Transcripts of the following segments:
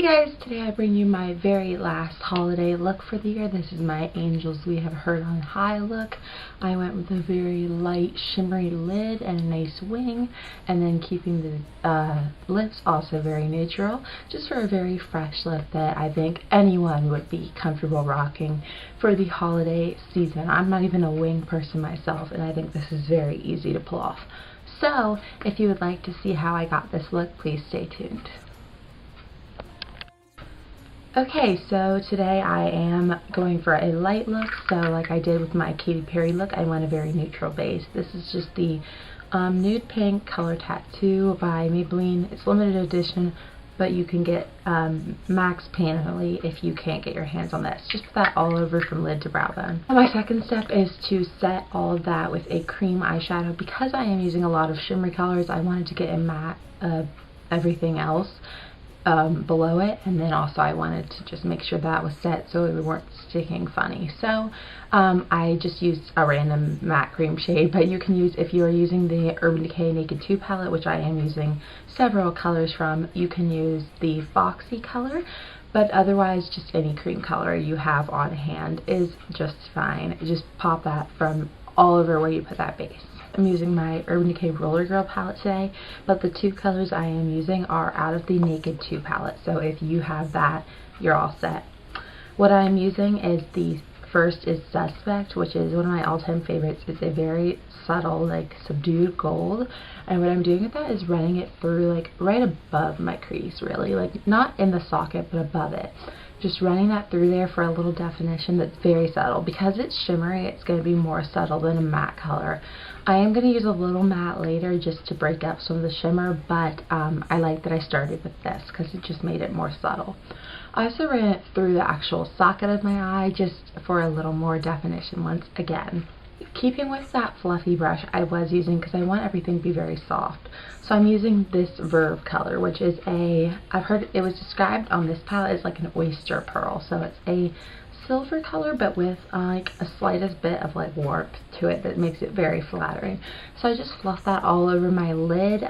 guys, today I bring you my very last holiday look for the year. This is my Angels We Have Heard on High look. I went with a very light shimmery lid and a nice wing, and then keeping the lips also very neutral, just for a very fresh look that I think anyone would be comfortable rocking for the holiday season. I'm not even a wing person myself, and I think this is very easy to pull off. So if you would like to see how I got this look, please stay tuned. Okay, so today I am going for a light look. So like I did with my Katy Perry look, I went a very neutral base. This is just the Nude Pink Color Tattoo by Maybelline. It's limited edition, but you can get max panelly if you can't get your hands on this. Just put that all over from lid to brow bone. My second step is to set all of that with a cream eyeshadow. Because I am using a lot of shimmery colors, I wanted to get a matte everything else below it, and then also I wanted to just make sure that was set so we weren't sticking funny. So I just used a random matte cream shade, but you can use, if you are using the Urban Decay Naked 2 palette, which I am using several colors from, you can use the Foxy color, but otherwise just any cream color you have on hand is just fine. Just pop that from all over where you put that base. I'm using my Urban Decay Roller Girl palette today, but the two colors I am using are out of the Naked 2 palette, so if you have that, you're all set. What I'm using is the first is Suspect, which is one of my all-time favorites. It's a very subtle, like, subdued gold, and what I'm doing with that is running it through, like, right above my crease, really, like, not in the socket, but above it. Just running that through there for a little definition that's very subtle. Because it's shimmery, it's going to be more subtle than a matte color. I am going to use a little matte later just to break up some of the shimmer, but I like that I started with this because it just made it more subtle. I also ran it through the actual socket of my eye just for a little more definition once again. Keeping with that fluffy brush I was using, because I want everything to be very soft. So I'm using this Verve color, which is I've heard it was described on this palette as like an oyster pearl. So it's a silver color, but with like a slightest bit of like warmth to it that makes it very flattering. So I just fluffed that all over my lid,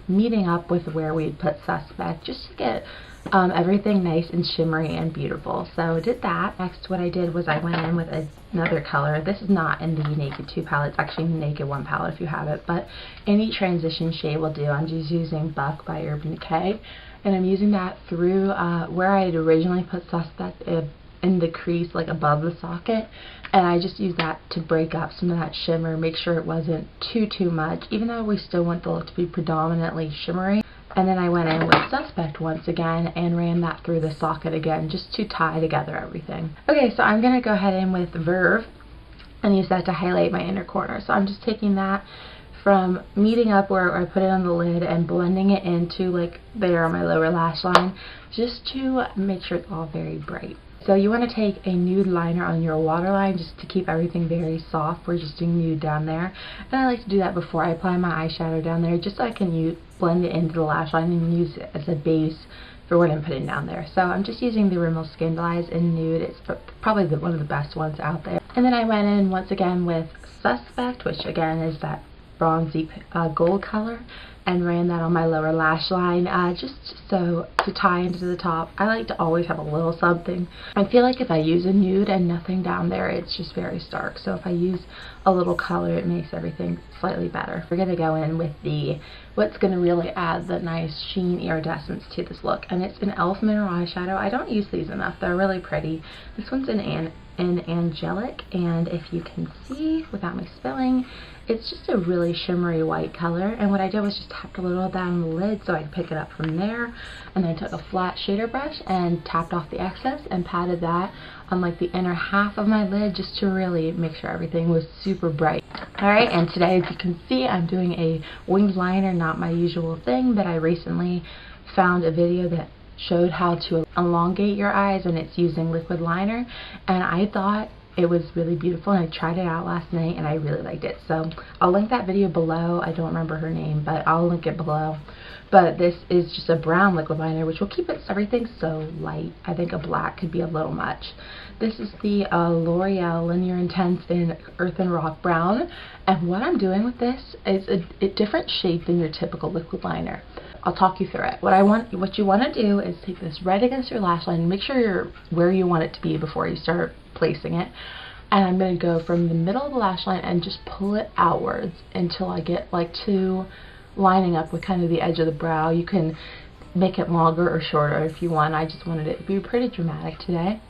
meeting up with where we'd put Suspect, just to get everything nice and shimmery and beautiful. So I did that. Next, what I did was I went in with another color. This is not in the Naked 2 palette. It's actually in the Naked 1 palette if you have it, but any transition shade will do. I'm just using Buck by Urban Decay, and I'm using that through where I had originally put Suspect in the crease, like above the socket, and I just used that to break up some of that shimmer, make sure it wasn't too much, even though we still want the look to be predominantly shimmery. And then I went in with Suspect once again and ran that through the socket again, just to tie together everything. Okay, so I'm going to go ahead in with Verve and use that to highlight my inner corner. So I'm just taking that from meeting up where I put it on the lid and blending it into like there on my lower lash line, just to make sure it's all very bright. So you want to take a nude liner on your waterline just to keep everything very soft. We're just doing nude down there. And I like to do that before I apply my eyeshadow down there, just so I can blend it into the lash line and use it as a base for what I'm putting down there. So I'm just using the Rimmel Scandaleyes in Nude. It's probably one of the best ones out there. And then I went in once again with Suspect, which again is that bronzy gold color, and ran that on my lower lash line, just so to tie into the top. I like to always have a little something. I feel like if I use a nude and nothing down there, it's just very stark. So if I use a little color, it makes everything slightly better. We're going to go in with what's going to really add the nice sheen iridescence to this look, and it's an e.l.f. mineral eyeshadow. I don't use these enough. They're really pretty. This one's in Angelic, and if you can see without me spilling, it's just a really shimmery white color. And what I did was just tapped a little of that on the lid so I could pick it up from there, and then I took a flat shader brush and tapped off the excess and patted that on like the inner half of my lid, just to really make sure everything was super bright. Alright, and today, as you can see, I'm doing a winged liner, not my usual thing, but I recently found a video that showed how to elongate your eyes, and it's using liquid liner, and I thought it was really beautiful, and I tried it out last night and I really liked it. So I'll link that video below. I don't remember her name, but I'll link it below. But this is just a brown liquid liner, which will keep everything so light. I think a black could be a little much. This is the L'Oreal Lineur Intense in Earthen Rock Brown, and what I'm doing with this is a different shade than your typical liquid liner. I'll talk you through it. What you want to do is take this right against your lash line, make sure you're where you want it to be before you start placing it. And I'm going to go from the middle of the lash line and just pull it outwards until I get like to lining up with kind of the edge of the brow. You can make it longer or shorter if you want. I just wanted it to be pretty dramatic today.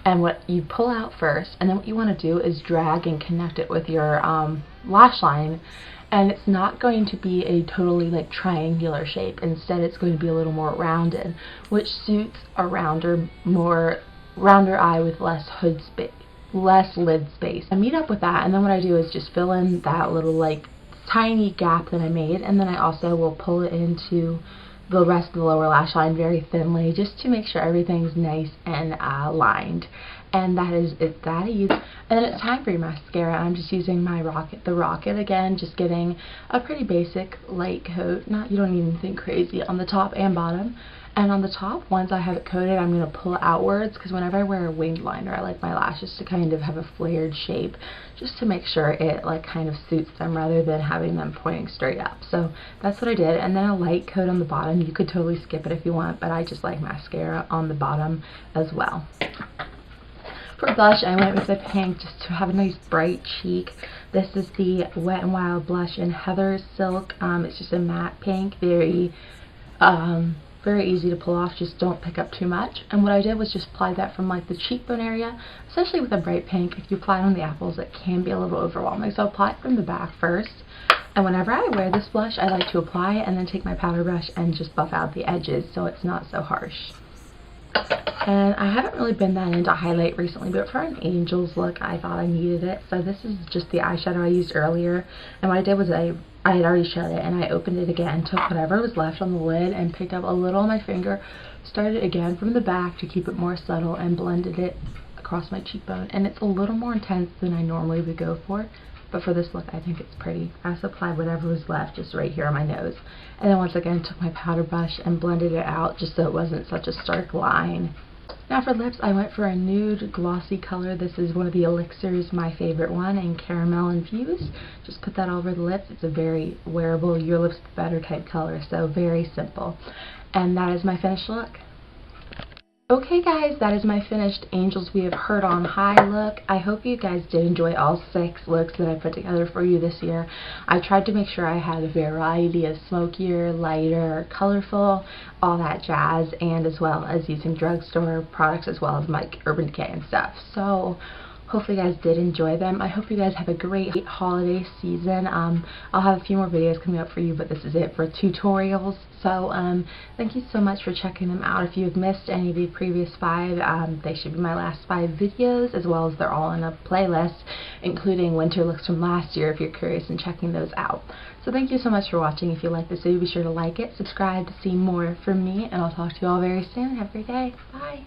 And what you pull out first, and then what you want to do is drag and connect it with your lash line. And it's not going to be a totally like triangular shape. Instead, it's going to be a little more rounded, which suits a rounder eye with less lid space. I meet up with that, and then what I do is just fill in that little like tiny gap that I made, and then I also will pull it into the rest of the lower lash line very thinly, just to make sure everything's nice and lined. And that is it, that easy. And then it's time for your mascara. I'm just using the Rocket again, just getting a pretty basic light coat. You don't need anything crazy on the top and bottom. And on the top, once I have it coated, I'm going to pull it outwards, because whenever I wear a winged liner, I like my lashes to kind of have a flared shape, just to make sure it like kind of suits them rather than having them pointing straight up. So that's what I did. And then a light coat on the bottom. You could totally skip it if you want, but I just like mascara on the bottom as well. For blush, I went with the pink just to have a nice bright cheek. This is the Wet n Wild blush in Heather Silk. It's just a matte pink, very easy to pull off. Just don't pick up too much. And what I did was just apply that from like the cheekbone area, especially with a bright pink. If you apply it on the apples, it can be a little overwhelming. So apply it from the back first. And whenever I wear this blush, I like to apply it and then take my powder brush and just buff out the edges so it's not so harsh. And I haven't really been that into highlight recently, but for an Angel's look, I thought I needed it. So this is just the eyeshadow I used earlier. And what I did was I had already shut it, and I opened it again, took whatever was left on the lid and picked up a little on my finger, started again from the back to keep it more subtle, and blended it across my cheekbone. And it's a little more intense than I normally would go for, but for this look I think it's pretty. I just applied whatever was left just right here on my nose, and then once again took my powder brush and blended it out just so it wasn't such a stark line. Now for lips, I went for a nude glossy color. This is one of the Elixirs, my favorite one, in Caramel Infused. Just put that over the lips. It's a very wearable, your lips better type color, so very simple. And that is my finished look. Okay guys, that is my finished Angels We Have Heard on High look. I hope you guys did enjoy all 6 looks that I put together for you this year. I tried to make sure I had a variety of smokier, lighter, colorful, all that jazz, and as well as using drugstore products as well as like Urban Decay and stuff. So hopefully you guys did enjoy them. I hope you guys have a great holiday season. I'll have a few more videos coming up for you, but this is it for tutorials. So thank you so much for checking them out. If you have missed any of the previous 5, they should be my last 5 videos, as well as they're all in a playlist, including winter looks from last year if you're curious in checking those out. So thank you so much for watching. If you like this video, be sure to like it, subscribe to see more from me, and I'll talk to you all very soon. Have a great day. Bye.